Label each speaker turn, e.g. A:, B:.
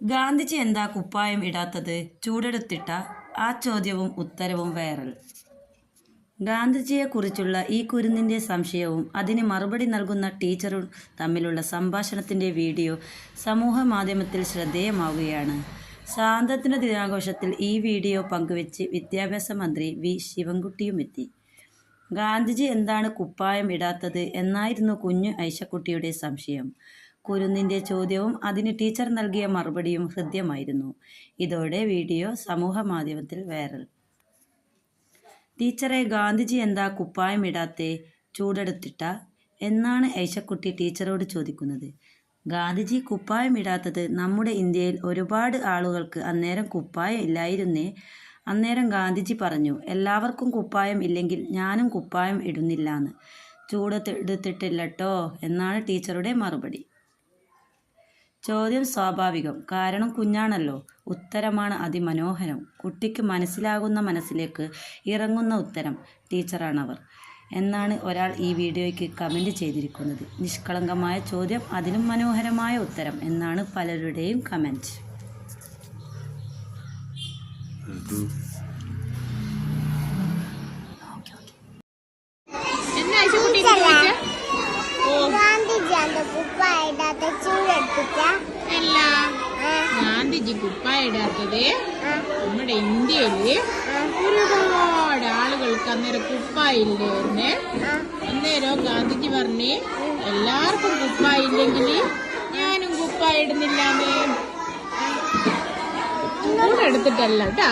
A: ഗാന്ധിജി എന്താ കുപ്പായം ഇടാത്തത്? ചൂടെടുത്തിട്ട ആ ചോദ്യവും ഉത്തരവും വൈറൽ. ഗാന്ധിജിയെക്കുറിച്ചുള്ള ഈ കുരുന്നിൻ്റെ സംശയവും അതിന് മറുപടി നൽകുന്ന ടീച്ചറും തമ്മിലുള്ള സംഭാഷണത്തിൻ്റെ വീഡിയോ സമൂഹ മാധ്യമത്തിൽ ശ്രദ്ധേയമാവുകയാണ്. സ്വാതന്ത്ര്യ ദിനാഘോഷത്തിൽ ഈ വീഡിയോ പങ്കുവെച്ച് വിദ്യാഭ്യാസ മന്ത്രി വി ശിവൻകുട്ടിയുമെത്തി. ഗാന്ധിജി എന്താണ് കുപ്പായം ഇടാത്തത് എന്നായിരുന്നു കുഞ്ഞു ഐഷക്കുട്ടിയുടെ സംശയം. കുരുന്നിൻ്റെ ചോദ്യവും അതിന് ടീച്ചർ നൽകിയ മറുപടിയും ഹൃദ്യമായിരുന്നു. ഇതോടെ വീഡിയോ സമൂഹ മാധ്യമത്തിൽ വൈറൽ. ടീച്ചറെ, ഗാന്ധിജി എന്താ കുപ്പായം ഇടാത്തേ? ചൂടെടുത്തിട്ട എന്നാണ് ഐഷക്കുട്ടി ടീച്ചറോട് ചോദിക്കുന്നത്. ഗാന്ധിജി കുപ്പായം ഇടാത്തത് നമ്മുടെ ഇന്ത്യയിൽ ഒരുപാട് ആളുകൾക്ക് അന്നേരം കുപ്പായം ഇല്ലായിരുന്നേ. അന്നേരം ഗാന്ധിജി പറഞ്ഞു, എല്ലാവർക്കും കുപ്പായം ഇല്ലെങ്കിൽ ഞാനും കുപ്പായം ഇടുന്നില്ലാന്ന്. ചൂടെടുത്തിട്ടില്ലട്ടോ എന്നാണ് ടീച്ചറുടെ മറുപടി. ചോദ്യം സ്വാഭാവികം, കാരണം കുഞ്ഞാണല്ലോ. ഉത്തരമാണ് അതിമനോഹരം. കുട്ടിക്ക് മനസ്സിലാകുന്ന മനസ്സിലേക്ക് ഇറങ്ങുന്ന ഉത്തരം. ടീച്ചറാണവർ എന്നാണ് ഒരാൾ ഈ വീഡിയോയ്ക്ക് കമൻറ്റ് ചെയ്തിരിക്കുന്നത്. നിഷ്കളങ്കമായ ചോദ്യം, അതിലും മനോഹരമായ ഉത്തരം എന്നാണ് പലരുടെയും കമൻറ്റ്.
B: ഗാന്ധിജി കുപ്പായം ഇടാത്തത് നമ്മുടെ ഇന്ത്യയില് ഒരുപാട് ആളുകൾക്ക് അന്നേരം കുപ്പായില്ലായിരുന്നേ. അന്നേരം ഗാന്ധിജി പറഞ്ഞ് എല്ലാവർക്കും കുപ്പായില്ലെങ്കിൽ ഞാനും കുപ്പായ ഇടുന്നില്ലാന്നേ. ചൂടെടുത്തിട്ടല്ല കേട്ടാ.